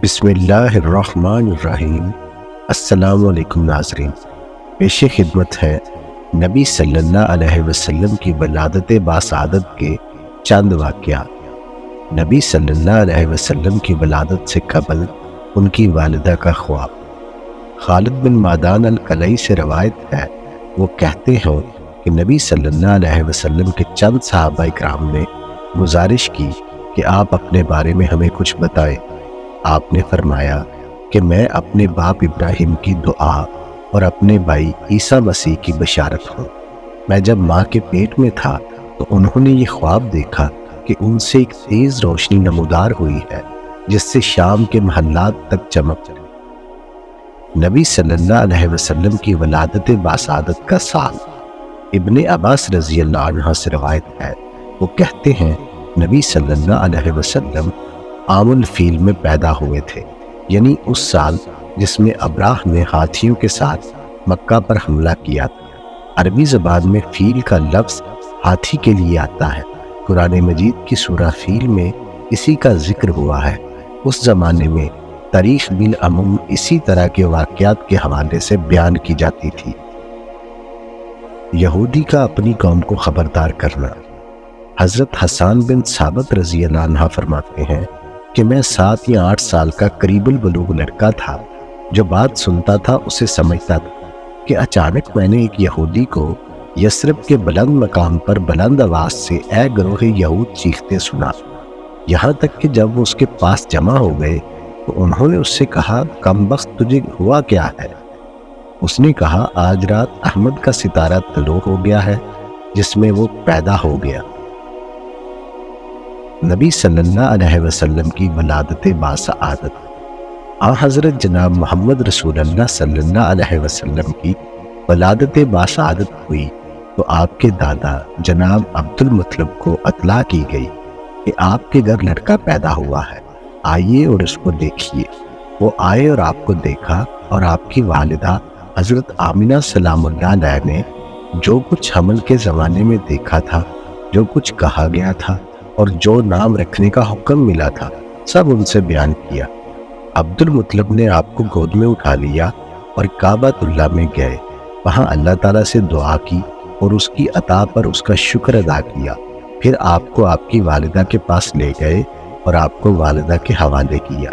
بسم اللہ الرحمن الرحیم۔ السلام علیکم ناظرین، پیش خدمت ہے نبی صلی اللہ علیہ وسلم کی ولادت باسعادت کے چند واقعات۔ نبی صلی اللہ علیہ وسلم کی ولادت سے قبل ان کی والدہ کا خواب۔ خالد بن معدان الکلئی سے روایت ہے، وہ کہتے ہیں کہ نبی صلی اللہ علیہ وسلم کے چند صحابہ اکرام نے گزارش کی کہ آپ اپنے بارے میں ہمیں کچھ بتائیں۔ آپ نے فرمایا کہ میں اپنے باپ ابراہیم کی دعا اور اپنے بھائی عیسیٰ مسیح کی بشارت ہوں۔ میں جب ماں کے پیٹ میں تھا تو انہوں نے یہ خواب دیکھا کہ ان سے ایک تیز روشنی نمودار ہوئی ہے جس سے شام کے محلات تک چمک۔ نبی صلی اللہ علیہ وسلم کی ولادت باسعادت کا سال۔ ابن عباس رضی اللہ عنہ سے روایت ہے، وہ کہتے ہیں نبی صلی اللہ علیہ وسلم عام الفیل میں پیدا ہوئے تھے، یعنی اس سال جس میں ابراہ نے ہاتھیوں کے ساتھ مکہ پر حملہ کیا تھا۔ عربی زبان میں فیل کا لفظ ہاتھی کے لیے آتا ہے۔ قرآن مجید کی سورہ فیل میں اسی کا ذکر ہوا ہے۔ اس زمانے میں تاریخ بالعموم اسی طرح کے واقعات کے حوالے سے بیان کی جاتی تھی۔ یہودی کا اپنی قوم کو خبردار کرنا۔ حضرت حسان بن ثابت رضی اللہ عنہ فرماتے ہیں کہ میں 7 یا 8 سال کا قریب البلوغ لڑکا تھا، جو بات سنتا تھا اسے سمجھتا تھا کہ اچانک میں نے ایک یہودی کو یثرب کے بلند مقام پر بلند آواز سے اے گروہ یہود چیختے سنا، یہاں تک کہ جب وہ اس کے پاس جمع ہو گئے تو انہوں نے اس سے کہا، کم بخت تجھے ہوا کیا ہے؟ اس نے کہا، آج رات احمد کا ستارہ طلوع ہو گیا ہے جس میں وہ پیدا ہو گیا۔ نبی صلی اللہ علیہ وسلم کی ولادت باسعادت۔ حضرت جناب محمد رسول اللہ صلی اللہ علیہ وسلم کی ولادت باسعادت ہوئی تو آپ کے دادا جناب عبد المطلب کو اطلاع کی گئی کہ آپ کے گھر لڑکا پیدا ہوا ہے، آئیے اور اس کو دیکھیے۔ وہ آئے اور آپ کو دیکھا، اور آپ کی والدہ حضرت آمنہ سلام اللہ علیہ نے جو کچھ حمل کے زمانے میں دیکھا تھا، جو کچھ کہا گیا تھا اور جو نام رکھنے کا حکم ملا تھا، سب ان سے بیان کیا۔ عبد المطلب نے آپ کو گود میں اٹھا لیا اور کعبۃ اللہ میں گئے، وہاں اللہ تعالیٰ سے دعا کی اور اس کی عطا پر اس کا شکر ادا کیا۔ پھر آپ کو آپ کی والدہ کے پاس لے گئے اور آپ کو والدہ کے حوالے کیا۔